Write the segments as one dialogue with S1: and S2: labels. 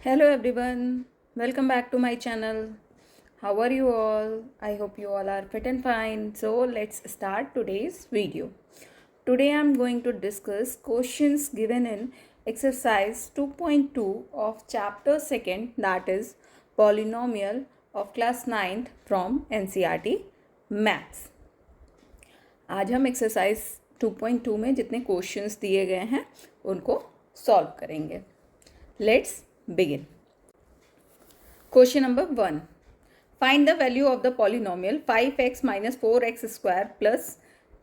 S1: Hello everyone, welcome back to my channel. How are you all? I hope you all are fit and fine. So let's start today's video. Today I am going to discuss questions given in exercise 2.2 of chapter 2nd, that is polynomial of class 9th from NCERT Maths. आज हम exercise 2.2 में जितने questions दिए गए हैं उनको solve करेंगे. Let's begin. Question number 1. Find the value of the polynomial 5x minus 4x square plus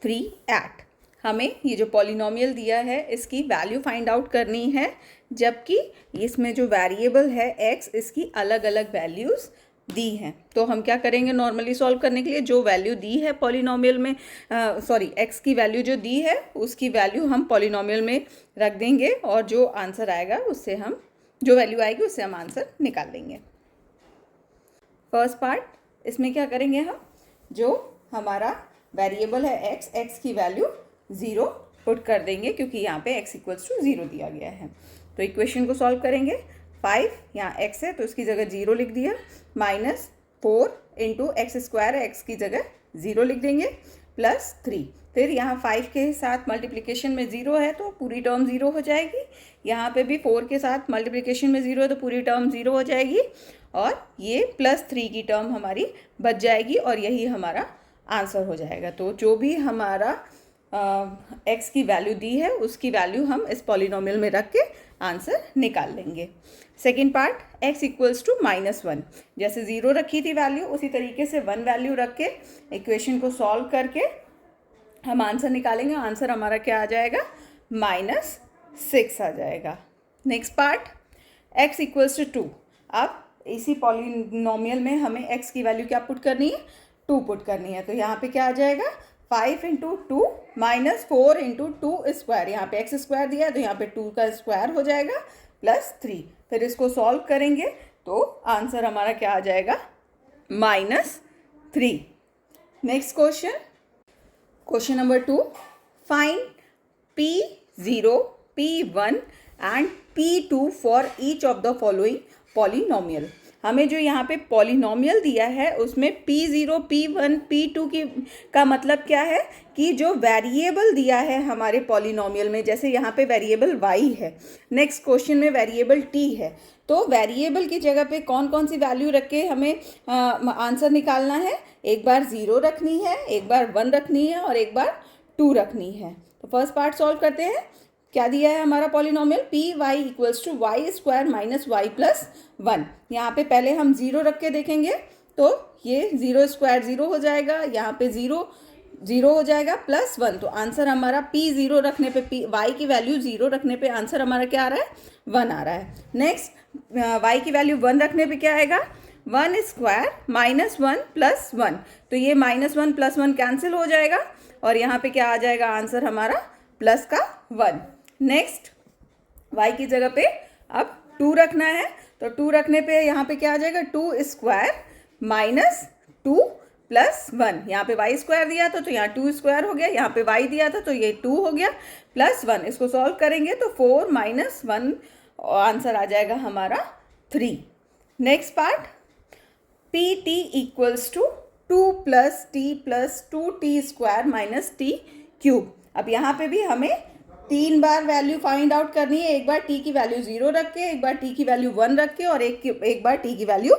S1: 3 at. हमें ये जो पॉलिनोमियल दिया है इसकी वैल्यू फाइंड आउट करनी है, जबकि इसमें जो वेरिएबल है x इसकी अलग अलग वैल्यूज़ दी हैं. तो हम क्या करेंगे नॉर्मली सॉल्व करने के लिए, जो वैल्यू दी है पॉलिनोमियल में x की वैल्यू जो दी है उसकी वैल्यू हम पॉलिनोमियल में रख देंगे और जो आंसर आएगा उससे हम जो वैल्यू आएगी उससे हम आंसर निकाल देंगे. फर्स्ट पार्ट, इसमें क्या करेंगे हम, जो हमारा वेरिएबल है x की वैल्यू 0 पुट कर देंगे क्योंकि यहाँ पे x इक्वल्स टू 0 दिया गया है. तो इक्वेशन को सॉल्व करेंगे. 5 यहाँ x है तो इसकी जगह 0 लिख दिया, माइनस 4 इंटू एक्स स्क्वायर है, x की जगह 0 लिख देंगे, प्लस 3. फिर यहाँ 5 के साथ मल्टीप्लिकेशन में 0 है तो पूरी टर्म 0 हो जाएगी. यहाँ पे भी 4 के साथ मल्टीप्लिकेशन में 0 है तो पूरी टर्म 0 हो जाएगी, और ये प्लस 3 की टर्म हमारी बच जाएगी और यही हमारा आंसर हो जाएगा. तो जो भी हमारा x की वैल्यू दी है उसकी वैल्यू हम इस पॉलिनोमियल में रख के आंसर निकाल लेंगे. Second part, x equals to -1. जैसे 0 रखी थी वैल्यू उसी तरीके से 1 वैल्यू रख के इक्वेशन को सॉल्व करके हम आंसर निकालेंगे. आंसर हमारा क्या आ जाएगा, -6 आ जाएगा. Next part, x equals to 2. अब इसी पॉलिनोमियल में हमें x की वैल्यू क्या पुट करनी है, 2 पुट करनी है. तो यहाँ पे क्या आ जाएगा, 5 इंटू 2 माइनस 4 इंटू 2 स्क्वायर. यहाँ पे x स्क्वायर दिया है तो यहाँ पे 2 का स्क्वायर हो जाएगा, प्लस 3. फिर इसको सॉल्व करेंगे तो आंसर हमारा क्या आ जाएगा, -3. Next question, question number 2. Find P0, P1 and P2 for each of the following polynomial. हमें जो यहाँ पे पॉलिनोमियल दिया है उसमें P0, P1, P2 का मतलब क्या है कि जो वेरिएबल दिया है हमारे पॉलिनोमियल में, जैसे यहाँ पे वेरिएबल y है, नेक्स्ट क्वेश्चन में वेरिएबल t है, तो वेरिएबल की जगह पे कौन कौन सी वैल्यू रख के हमें आंसर निकालना है. एक बार 0 रखनी है, एक बार 1 रखनी है और एक बार 2 रखनी है. तो फर्स्ट पार्ट सॉल्व करते हैं. क्या दिया है हमारा polynomial, p y equals to y square minus y plus 1. यहाँ पे पहले हम 0 रख के देखेंगे तो ये 0 स्क्वायर 0 हो जाएगा, यहाँ पे 0 हो जाएगा, प्लस 1. तो आंसर हमारा P0 रखने पे, वाई की वैल्यू 0 रखने पे आंसर हमारा क्या आ रहा है, 1 आ रहा है. नेक्स्ट, वाई की वैल्यू 1 रखने पे क्या आएगा, 1 स्क्वायर माइनस 1 प्लस 1. तो ये -1 प्लस 1 कैंसिल हो जाएगा और यहाँ पे क्या आ जाएगा आंसर हमारा, प्लस का 1. नेक्स्ट, y की जगह पे अब 2 रखना है, तो 2 रखने पे यहाँ पे क्या आ जाएगा, 2 स्क्वायर माइनस 2 प्लस 1. यहाँ पे y स्क्वायर दिया था तो यहाँ 2 स्क्वायर हो गया, यहाँ पे y दिया था तो ये 2 हो गया, प्लस 1. इसको सॉल्व करेंगे तो 4 माइनस 1 आंसर आ जाएगा हमारा 3. Next part, pt equals to 2 plus two t square minus t cube. अब यहाँ पे भी हमें 3 बार वैल्यू फाइंड आउट करनी है. एक बार t की वैल्यू 0 रख के, एक बार t की वैल्यू 1 रख के और एक बार t की वैल्यू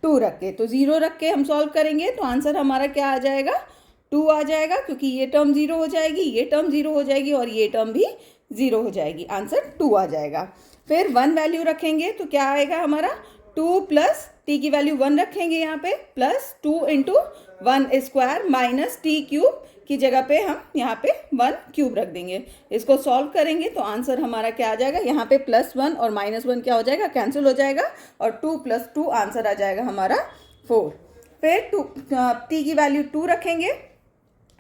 S1: 2 रख के. तो 0 रख के हम सॉल्व करेंगे तो आंसर हमारा क्या आ जाएगा, 2 आ जाएगा, क्योंकि ये टर्म 0 हो जाएगी, ये टर्म 0 हो जाएगी और ये टर्म भी 0 हो जाएगी, आंसर 2 आ जाएगा. फिर 1 वैल्यू रखेंगे तो क्या आएगा हमारा, 2 प्लस t की वैल्यू 1 रखेंगे यहाँ पे, plus 2 into 1 square minus t cube की जगह पे हम यहाँ पे 1 क्यूब रख देंगे. इसको सॉल्व करेंगे तो आंसर हमारा क्या आ जाएगा, यहाँ पे +1 और -1 क्या हो जाएगा, कैंसिल हो जाएगा और 2 + 2 आंसर आ जाएगा हमारा 4. फिर t की वैल्यू 2 रखेंगे,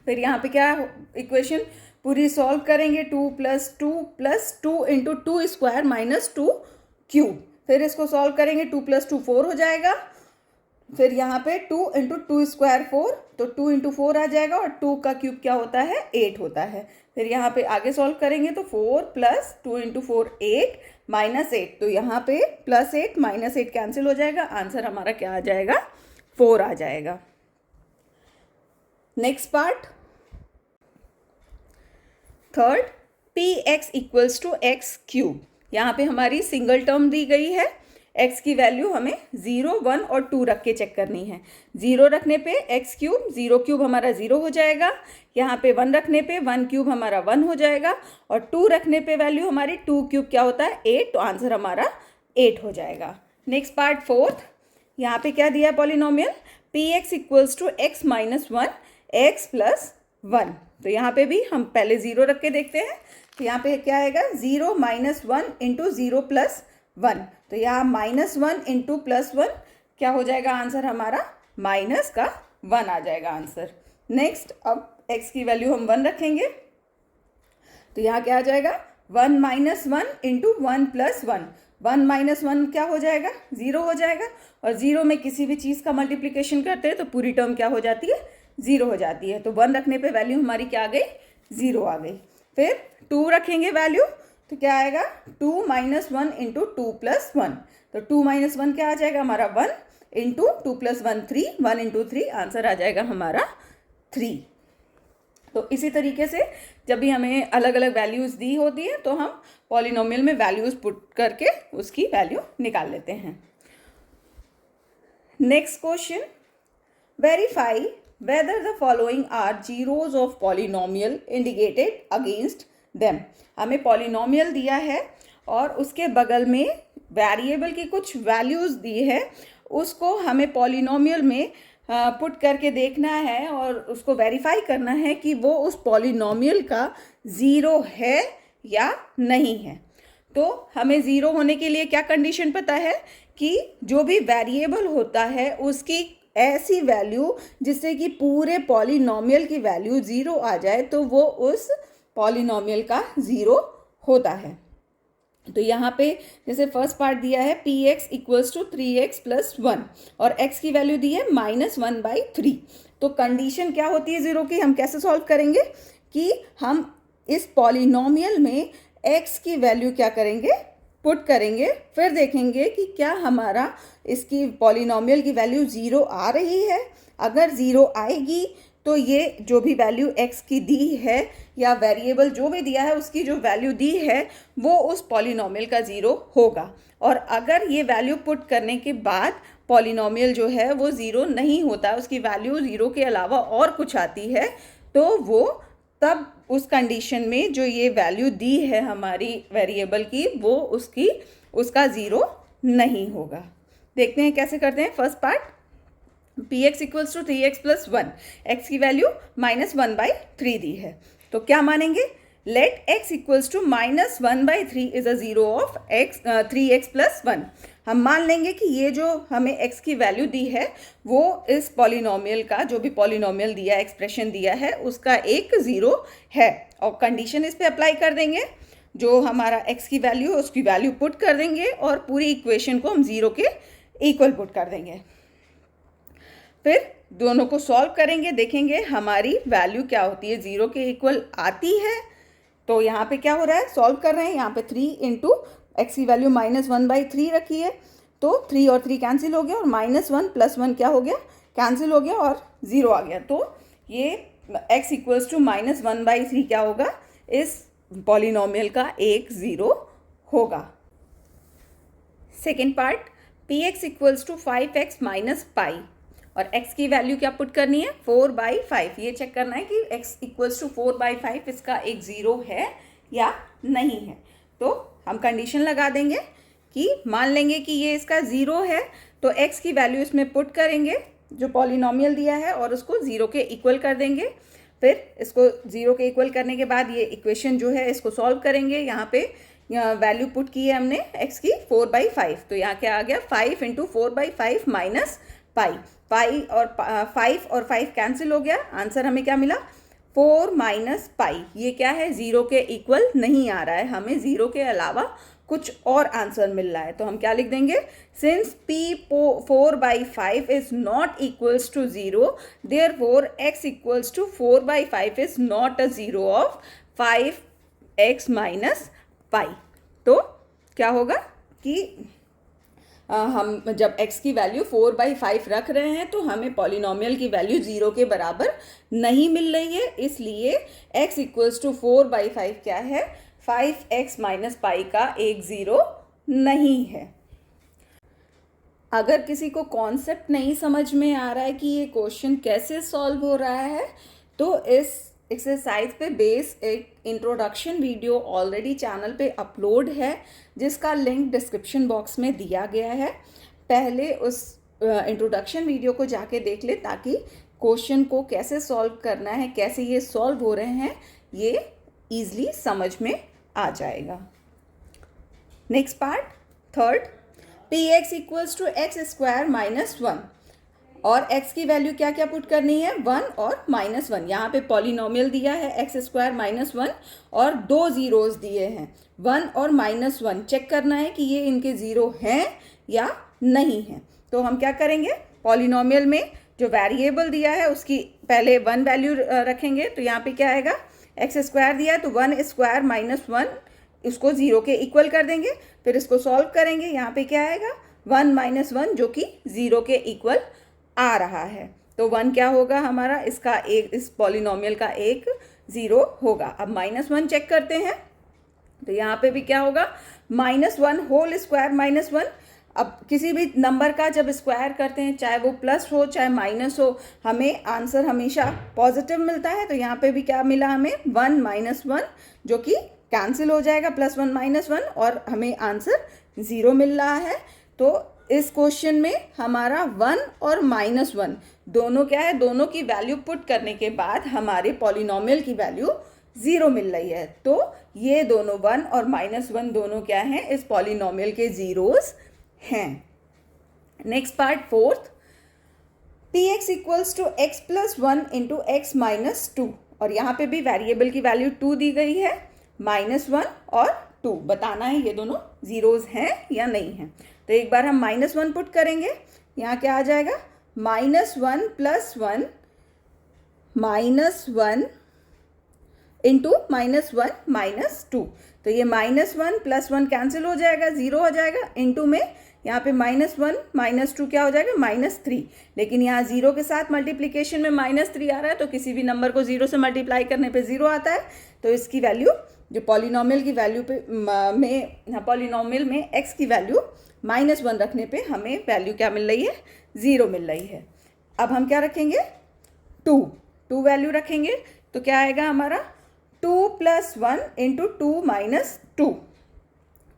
S1: फिर यहाँ पे क्या इक्वेशन पूरी सॉल्व करेंगे, 2 + 2 इंटू 2 स्क्वायर माइनस 2 क्यूब. फिर इसको सॉल्व करेंगे, 2 + 2 4 हो जाएगा, फिर यहाँ पे 2 इंटू टू स्क्वायर 4, तो 2 इंटू 4 आ जाएगा और 2 का क्यूब क्या होता है 8 होता है। फिर यहाँ पे आगे सॉल्व करेंगे तो 4 प्लस 2 इंटू 4 8 माइनस 8, तो यहाँ पे प्लस 8 माइनस 8 कैंसिल हो जाएगा, आंसर हमारा क्या आ जाएगा 4 आ जाएगा। Next part third, p x equals to x cube. यहाँ पे हमारी सिंगल टर्म दी गई है, x की वैल्यू हमें 0, 1 और 2 रख के चेक करनी है। 0 रखने पे x क्यूब, 0 क्यूब हमारा 0 हो जाएगा। यहाँ पे 1 रखने पे 1 क्यूब हमारा 1 हो जाएगा और 2 रखने पे वैल्यू हमारी 2 क्यूब क्या होता है 8, तो आंसर हमारा 8 हो जाएगा। नेक्स्ट पार्ट फोर्थ, यहाँ पे क्या दिया है polynomial p x equals to x minus 1 x plus 1। तो यहाँ पे भी हम पहले 0 रख के देखते हैं, तो यहाँ पे क्या आएगा 0 माइनस 1 इंटू 0 प्लस 1, तो यहाँ माइनस 1 इंटू प्लस 1 क्या हो जाएगा आंसर हमारा माइनस का 1 आ जाएगा आंसर। नेक्स्ट, अब x की वैल्यू हम 1 रखेंगे, तो यहाँ क्या आ जाएगा 1 माइनस 1 इंटू 1 प्लस 1, 1 माइनस 1 क्या हो जाएगा 0 हो जाएगा, और 0 में किसी भी चीज़ का मल्टीप्लिकेशन करते हैं तो पूरी टर्म क्या हो जाती है 0 हो जाती है। तो 1 रखने पे वैल्यू हमारी क्या आ गई 0 आ गई। फिर 2 रखेंगे वैल्यू, तो क्या आएगा 2 माइनस 1 इंटू 2 प्लस 1, तो 2 माइनस 1 क्या आ जाएगा हमारा 1 इंटू 2 प्लस 1 3, 1 इंटू 3 आंसर आ जाएगा हमारा 3। तो इसी तरीके से जब भी हमें अलग अलग वैल्यूज़ दी होती है तो हम पॉलिनोमियल में वैल्यूज़ पुट करके उसकी वैल्यू निकाल लेते हैं। Next question, verify whether the following are zeros of polynomial indicated against them। हमें पॉलिनोमियल दिया है और उसके बगल में वेरिएबल की कुछ वैल्यूज़ दी है, उसको हमें पॉलिनोमियल में पुट करके देखना है और उसको वेरीफाई करना है कि वो उस पॉलिनोमियल का ज़ीरो है या नहीं है। तो हमें ज़ीरो होने के लिए क्या कंडीशन पता है कि जो भी वेरिएबल होता है उसकी ऐसी वैल्यू जिससे कि पूरे पॉलिनोमियल की वैल्यू 0 आ जाए तो वो उस पॉलिनोमियल का 0 होता है। तो यहाँ पे जैसे फर्स्ट पार्ट दिया है p x equals to 3x plus 1 और x की वैल्यू दी है -1/3। तो कंडीशन क्या होती है 0 की, हम कैसे सॉल्व करेंगे कि हम इस पॉलिनोमियल में x की वैल्यू क्या करेंगे पुट करेंगे, फिर देखेंगे कि क्या हमारा इसकी पॉलिनोमियल की वैल्यू 0 आ रही है। अगर 0 आएगी तो ये जो भी वैल्यू x की दी है या वेरिएबल जो भी दिया है उसकी जो वैल्यू दी है वो उस पॉलिनोमियल का 0 होगा। और अगर ये वैल्यू पुट करने के बाद पॉलिनोमियल जो है वो 0 नहीं होता, उसकी वैल्यू 0 के अलावा और कुछ आती है, तो वो तब उस कंडीशन में जो ये वैल्यू दी है हमारी वेरिएबल की वो उसका 0 नहीं होगा। देखते हैं कैसे करते हैं। First part, p x equals to 3x plus 1, x की वैल्यू -1/3 दी है, तो क्या मानेंगे let x equals to -1/3 is a zero of 3x plus 1। हम मान लेंगे कि ये जो हमें x की वैल्यू दी है वो इस पॉलिनोमियल का जो भी पॉलिनोमियल दिया एक्सप्रेशन दिया है उसका एक 0 है, और कंडीशन इस पे अप्लाई कर देंगे, जो हमारा x की वैल्यू है उसकी वैल्यू पुट कर देंगे और पूरी इक्वेशन को हम 0 के इक्वल पुट कर देंगे। फिर दोनों को सॉल्व करेंगे, देखेंगे हमारी वैल्यू क्या होती है 0 के इक्वल आती है। तो यहाँ पे क्या हो रहा है सॉल्व कर रहे हैं, यहाँ पे 3 इंटू एक्स की वैल्यू -1/3 रखी है, तो 3 और 3 कैंसिल हो गया और -1 प्लस 1 क्या हो गया कैंसिल हो गया और 0 आ गया। तो ये x इक्वल्स टू -1/3 क्या होगा इस पॉलिनोमियल का एक 0 होगा। Second part, p x equals to 5x minus pi और x की वैल्यू क्या पुट करनी है 4/5। ये चेक करना है कि x इक्वल्स टू 4/5 इसका एक 0 है या नहीं है। तो हम कंडीशन लगा देंगे कि मान लेंगे कि ये इसका 0 है, तो x की वैल्यू इसमें पुट करेंगे जो पॉलिनोमियल दिया है और उसको 0 के इक्वल कर देंगे। फिर इसको 0 के इक्वल करने के बाद ये इक्वेशन जो है इसको सॉल्व करेंगे। यहाँ पे वैल्यू पुट की है हमने x की 4/5, तो यहाँ क्या आ गया 5 इंटू 4/5 माइनस पाई, 5 और 5 कैंसिल हो गया, आंसर हमें क्या मिला 4 माइनस पाई। ये क्या है 0 के इक्वल नहीं आ रहा है, हमें 0 के अलावा कुछ और आंसर मिल रहा है, तो हम क्या लिख देंगे, since p 4/5 is not equals to 0, therefore x equals to 4/5 is not a zero of 5x minus pi. तो क्या होगा कि हम जब x की वैल्यू 4/5 रख रहे हैं तो हमें पॉलिनॉमियल की वैल्यू 0 के बराबर नहीं मिल रही है, इसलिए x इक्वल्स टू 4/5 क्या है, 5x माइनस पाई का एक ज़ीरो नहीं है। अगर किसी को कॉन्सेप्ट नहीं समझ में आ रहा है कि ये क्वेश्चन कैसे सॉल्व हो रहा है, तो इस एक्सरसाइज पे बेस एक इंट्रोडक्शन वीडियो ऑलरेडी चैनल पे अपलोड है, जिसका लिंक डिस्क्रिप्शन बॉक्स में दिया गया है। पहले उस इंट्रोडक्शन वीडियो को जाके देख ले, ताकि क्वेश्चन को कैसे सॉल्व करना है, कैसे ये सॉल्व हो रहे हैं, ये ईजिली समझ में आ जाएगा। Next part, third, px equals to x square minus 1, और x की वैल्यू क्या क्या पुट करनी है, 1 और -1। यहाँ पे पॉलिनोमियल दिया है एक्स स्क्वायर माइनस 1 और दो ज़ीरोज़ दिए हैं 1 और -1। चेक करना है कि ये इनके ज़ीरो हैं या नहीं हैं। तो हम क्या करेंगे, पॉलिनोमियल में जो वेरिएबल दिया है उसकी पहले 1 वैल्यू रखेंगे, तो यहाँ पे क्या आएगा, एक्स स्क्वायर दिया है तो 1 स्क्वायर माइनस 1, इसको 0 के इक्वल कर देंगे। फिर इसको सॉल्व करेंगे, यहाँ पे क्या आएगा, 1 माइनस 1 जो कि 0 के इक्वल आ रहा है। तो 1 क्या होगा हमारा, इसका एक, इस पॉलिनोमियल का एक 0 होगा। अब -1 चेक करते हैं, तो यहाँ पे भी क्या होगा, -1 होल स्क्वायर -1। अब किसी भी नंबर का जब स्क्वायर करते हैं, चाहे वो प्लस हो चाहे माइनस हो, हमें आंसर हमेशा पॉजिटिव मिलता है। तो यहाँ पे भी क्या मिला हमें, 1 -1 जो कि कैंसिल हो जाएगा, +1 -1, और हमें आंसर 0 मिल रहा है। तो इस क्वेश्चन में हमारा 1 और -1 दोनों क्या है, दोनों की वैल्यू पुट करने के बाद हमारे पॉलिनोमियल की वैल्यू 0 मिल रही है। तो ये दोनों 1 और -1 दोनों क्या हैं, इस पॉलिनोमियल के ज़ीरोज़ हैं। Next part, fourth, px equals to x plus 1 into x minus 2, और यहाँ पे भी वेरिएबल की वैल्यू 2 दी गई है, -1 और 2 बताना है ये दोनों ज़ीरोज़ हैं या नहीं हैं। तो एक बार हम -1 पुट करेंगे, यहाँ क्या आ जाएगा, -1 प्लस 1 -1 इंटू -1 -2। तो ये -1 प्लस 1 कैंसिल हो जाएगा, 0 हो जाएगा, इंटू में यहाँ पे -1 -2 क्या हो जाएगा, -3। लेकिन यहाँ 0 के साथ मल्टीप्लिकेशन में -3 आ रहा है, तो किसी भी नंबर को 0 से मल्टीप्लाई करने पे 0 आता है। तो इसकी वैल्यू जो पॉलिनोमियल की वैल्यू पे में, पॉलिनोमियल में x की वैल्यू -1 रखने पे हमें वैल्यू क्या मिल रही है, 0 मिल रही है। अब हम क्या रखेंगे, 2 वैल्यू रखेंगे, तो क्या आएगा हमारा, 2 + 1 इंटू 2 - 2।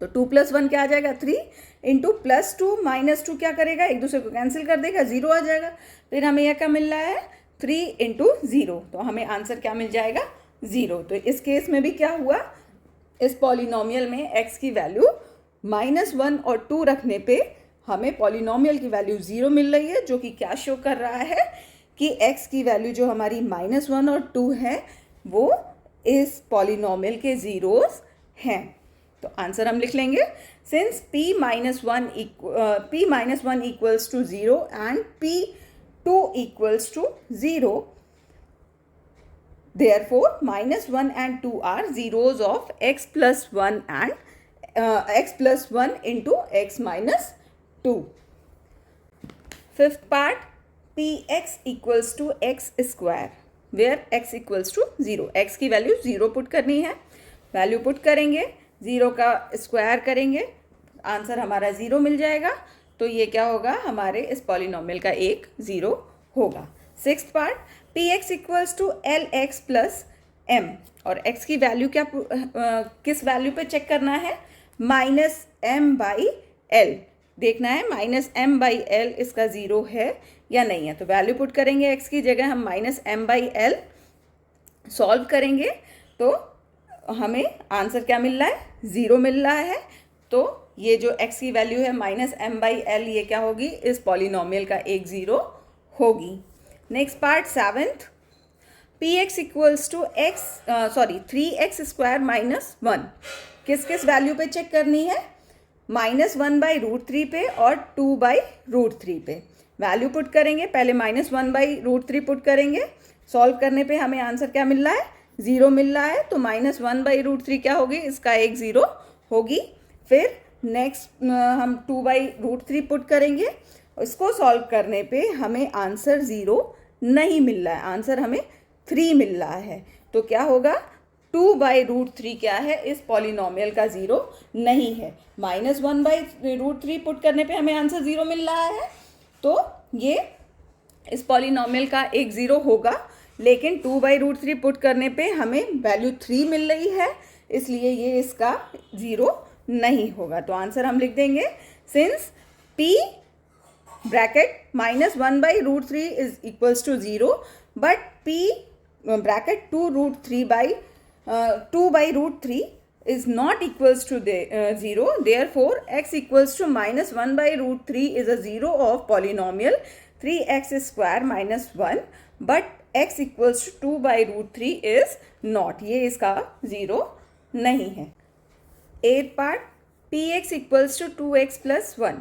S1: तो 2 + 1 क्या आ जाएगा, 3 इंटू +2 -2 क्या करेगा, एक दूसरे को कैंसिल कर देगा, 0 आ जाएगा। फिर हमें यह क्या मिल रहा है, 3 इंटू 0, तो हमें आंसर क्या मिल जाएगा, 0। तो इस केस में भी क्या हुआ, इस पॉलिनोमियल में x की वैल्यू -1 और 2 रखने पे हमें पॉलिनोमियल की वैल्यू 0 मिल रही है, जो कि क्या शो कर रहा है कि x की वैल्यू जो हमारी -1 और 2 है वो इस पॉलिनोमियल के ज़ीरोज़ हैं। तो आंसर हम लिख लेंगे, since p -1 equals to 0 and p2 equals to 0, therefore -1 and 2 are zeros of x plus 1 and x plus 1 into x minus 2. Fifth part, px equals to x square where x equals to 0. x की value 0 put करनी है, value put करेंगे, 0 का square करेंगे, answer हमारा 0 मिल जाएगा। तो ये क्या होगा, हमारे इस पॉलिनोमियल का एक 0 होगा। Sixth part, px equals to lx plus m, और x की वैल्यू क्या किस वैल्यू पे चेक करना है, -m/l देखना है, -m/l इसका 0 है या नहीं है। तो वैल्यू पुट करेंगे, x की जगह हम -m/l सॉल्व करेंगे, तो हमें आंसर क्या मिल रहा है, 0 मिल रहा है। तो ये जो x की वैल्यू है -m/l, ये क्या होगी, इस पॉलिनोमियल का एक 0 होगी। Next part, seventh, p x equals to three x square minus one किस किस वैल्यू पे चेक करनी है, -1/√3 पे और 2/√3 पे वैल्यू पुट करेंगे। पहले -1/√3 पुट करेंगे, सॉल्व करने पे हमें आंसर क्या मिल रहा है, 0 मिल रहा है। तो -1/√3 क्या होगी, इसका एक 0 होगी। फिर नेक्स्ट हम 2/√3 पुट करेंगे, इसको सॉल्व करने पे हमें आंसर 0 नहीं मिल रहा है, आंसर हमें 3 मिल रहा है। तो क्या होगा, 2/√3 क्या है, इस पॉलिनोमियल का 0 नहीं है। -1/√3 पुट करने पे हमें आंसर 0 मिल रहा है, तो ये इस पॉलिनोमियल का एक 0 होगा। लेकिन 2/√3 पुट करने पे हमें वैल्यू 3 मिल रही है, इसलिए ये इसका 0 नहीं होगा। तो आंसर हम लिख देंगे, since p bracket -1/√3 is equals to 0 but p bracket 2/√3 is not equals to 0, therefore x equals to -1/√3 is a 0 of polynomial 3x square minus 1, but x equals to 2/√3 is not, ये इसका 0 नहीं है। 8th part, px equals to 2x plus 1,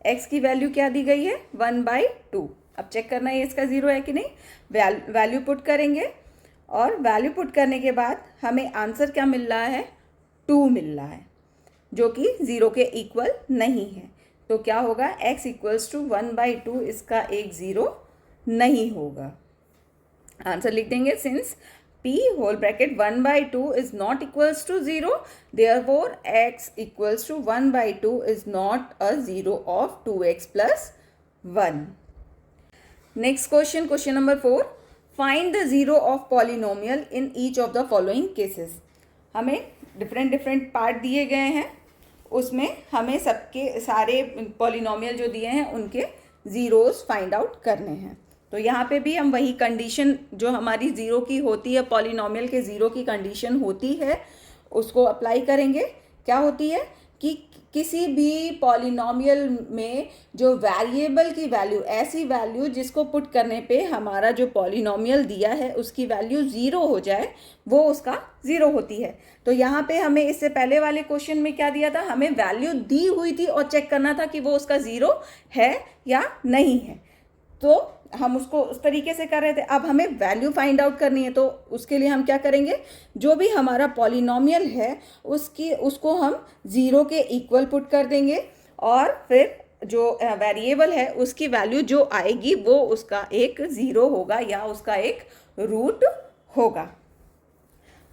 S1: x की value क्या दी गई है, 1/2। अब check करना है इसका 0 है कि नहीं, वैल्यू पुट करेंगे और वैल्यू पुट करने के बाद हमें आंसर क्या मिल रहा है, 2 मिल रहा है, जो कि 0 के इक्वल नहीं है। तो क्या होगा, x इक्वल्स टू 1/2, इसका एक 0 नहीं होगा। आंसर लिख देंगे, since p whole bracket 1/2 is not equals to 0, therefore x equals to 1/2 is not a 0 of 2x plus 1। Next question, question number 4, find the 0 of polynomial in each of the following cases. हमें different part दिए गए हैं, उसमें हमें सबके सारे polynomial जो दिए हैं उनके ज़ीरोज़ फाइंड आउट करने हैं। तो यहाँ पे भी हम वही कंडीशन जो हमारी 0 की होती है, पॉलिनोमियल के 0 की कंडीशन होती है, उसको अप्लाई करेंगे। क्या होती है कि किसी भी पॉलिनोमियल में जो वेरिएबल की वैल्यू, ऐसी वैल्यू जिसको पुट करने पे हमारा जो पॉलिनोमियल दिया है उसकी वैल्यू 0 हो जाए, वो उसका 0 होती है। तो यहाँ पे हमें इससे पहले वाले क्वेश्चन में क्या दिया था, हमें वैल्यू दी हुई थी और चेक करना था कि वो उसका 0 है या नहीं है। तो हम उसको उस तरीके से कर रहे थे। अब हमें वैल्यू फाइंड आउट करनी है, तो उसके लिए हम क्या करेंगे, जो भी हमारा पॉलिनोमियल है उसको हम 0 के इक्वल पुट कर देंगे और फिर जो वेरिएबल है उसकी वैल्यू जो आएगी वो उसका एक 0 होगा या उसका एक रूट होगा।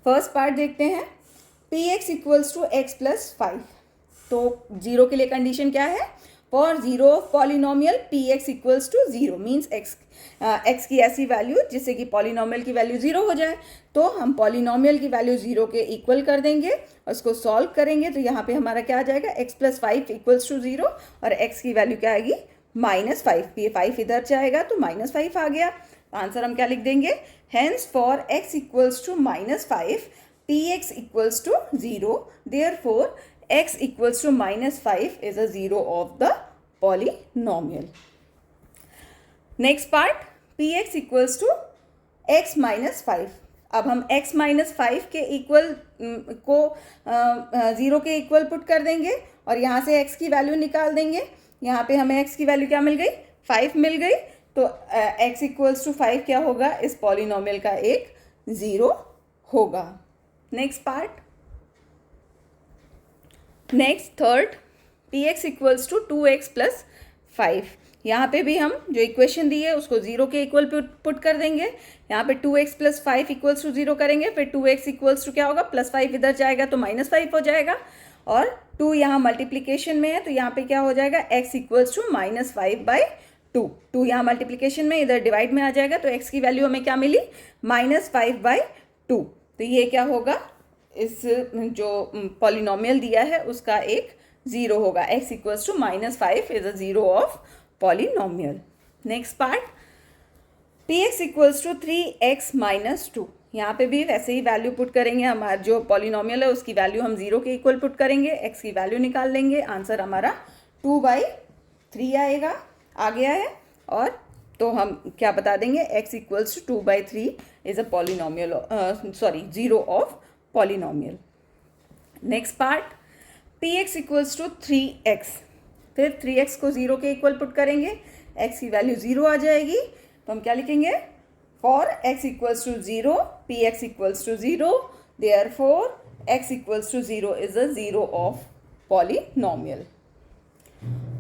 S1: फर्स्ट पार्ट देखते हैं, px equals to x plus 5। तो 0 के लिए कंडीशन क्या है, for 0 of polynomial px equals to 0 means x की ऐसी वैल्यू जिससे कि पॉलिनोमियल की वैल्यू 0 हो जाए। तो हम पॉलिनोमियल की वैल्यू 0 के इक्वल कर देंगे और उसको सॉल्व करेंगे। तो यहाँ पे हमारा क्या आ जाएगा, x प्लस 5 इक्वल्स टू 0 और x की वैल्यू क्या आएगी, -5। ये 5 इधर जाएगा तो -5 आ गया। आंसर हम क्या लिख देंगे, hence for x equals to -5 px equals to 0, therefore x equals to -5 is a 0 of the polynomial. Next part, px equals to x minus 5. अब हम x minus 5 के इक्वल को 0 के इक्वल पुट कर देंगे और यहाँ से x की वैल्यू निकाल देंगे। यहाँ पे हमें x की वैल्यू क्या मिल गई, 5 मिल गई। तो x इक्वल्स टू 5 क्या होगा, इस पॉलिनोमियल का एक 0 होगा। Next part, next third, px equals to 2x plus 5। यहाँ पे भी हम जो इक्वेशन दी है उसको 0 के इक्वल पुट कर देंगे। यहाँ पे 2x प्लस 5 इक्वल्स टू 0 करेंगे, फिर 2x इक्वल्स टू क्या होगा, +5 इधर जाएगा तो -5 हो जाएगा और 2 यहाँ मल्टीप्लिकेशन में है तो यहाँ पे क्या हो जाएगा, x इक्वल्स टू -5/2। 2 यहाँ मल्टीप्लिकेशन में, इधर डिवाइड में आ जाएगा तो x की वैल्यू हमें क्या मिली, -5/2। तो ये क्या होगा, इस जो पॉलिनोमियल दिया है उसका एक 0 होगा। x equals to -5 is a 0 of polynomial. Next part, px equals to 3x minus 2। यहाँ पे भी वैसे ही वैल्यू पुट करेंगे, हमारा जो पॉलिनोमियल है उसकी वैल्यू हम 0 के इक्वल पुट करेंगे, x की वैल्यू निकाल लेंगे। आंसर हमारा 2/3 आएगा, आ गया है। और तो हम क्या बता देंगे, x equals to 2/3 is a polynomial, zero of polynomial. Next part, px equals to 3x. फिर 3x को 0 के इक्वल पुट करेंगे, x की वैल्यू 0 आ जाएगी. तो हम क्या लिखेंगे, for x equals to 0 px equals to 0, therefore x equals to 0 is a zero of polynomial.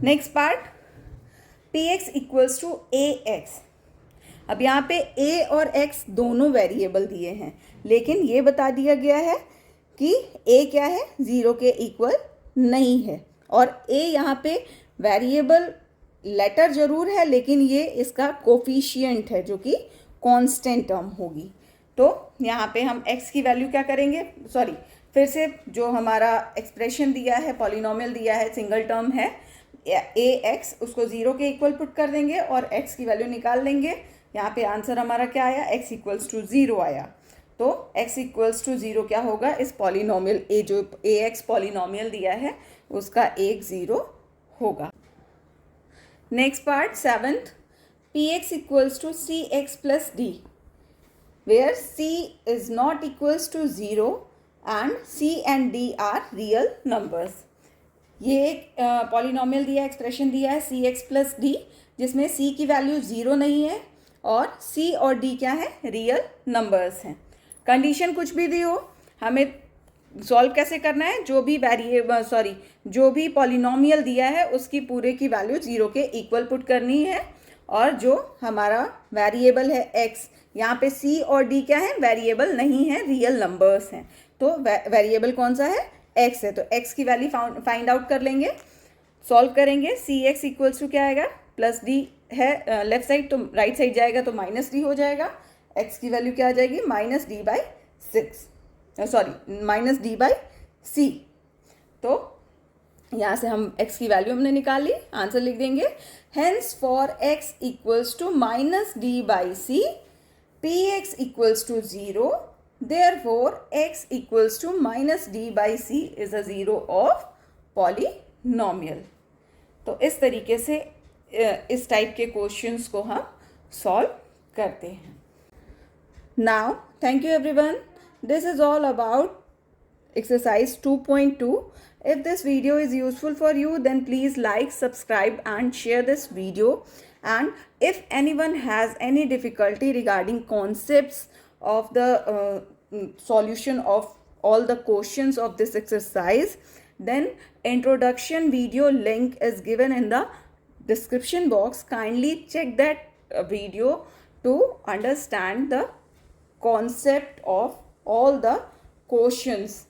S1: Next part, px equals to ax. अब यहाँ पे a और x दोनों वेरिएबल दिए हैं, लेकिन ये बता दिया गया है कि a क्या है, 0 के इक्वल नहीं है. और a यहाँ पे वेरिएबल लेटर जरूर है, लेकिन ये इसका कोफिशिएंट है जो कि कांस्टेंट टर्म होगी. तो यहाँ पे हम x की वैल्यू क्या करेंगे, फिर से जो हमारा एक्सप्रेशन दिया है, पॉलिनोमियल दिया है, सिंगल टर्म है ax, उसको 0 के इक्वल पुट कर देंगे और x की वैल्यू निकाल लेंगे. यहाँ पे आंसर हमारा क्या आया, x इक्वल्स टू 0 आया. तो x इक्वल्स टू 0 क्या होगा, इस पॉलिनोमियल जो ax पॉलिनोमियल दिया है उसका एक 0 होगा. Next part, 7th, px equals to cx plus d, where c is not equals to 0 and c and d are real numbers. ये एक पॉलिनोमियल दिया, एक्सप्रेशन दिया है cx प्लस d, जिसमें c की वैल्यू 0 नहीं है और c और d क्या है, रियल नंबर्स हैं. कंडीशन कुछ भी दी हो, हमें सॉल्व कैसे करना है, जो भी पॉलिनोमियल दिया है उसकी पूरे की वैल्यू 0 के इक्वल पुट करनी है. और जो हमारा वेरिएबल है x, यहाँ पे c और d क्या है, वेरिएबल नहीं है, रियल नंबर्स हैं. तो वेरिएबल कौन सा है, x है. तो x की वैल्यू फाइंड आउट कर लेंगे, सॉल्व करेंगे. cx इक्वल्स टू क्या आएगा, प्लस d है लेफ्ट साइड, तो राइट साइड जाएगा तो माइनस d हो जाएगा. x की वैल्यू क्या आ जाएगी, माइनस d बाई c. तो यहाँ से हम x की वैल्यू हमने निकाल ली, आंसर लिख देंगे. Hence for x equals to minus d by c, px equals to 0, therefore x equals to minus d by c is a zero of polynomial. तो इस तरीके से इस टाइप के क्वेश्चंस को हम सॉल्व करते हैं. Now thank you everyone. This is all about exercise 2.2. If this video is useful for you, then please like, subscribe and share this video. And if anyone has any difficulty regarding concepts of the solution of all the questions of this exercise, then introduction video link is given in the description box. Kindly check that video to understand the concept of all the questions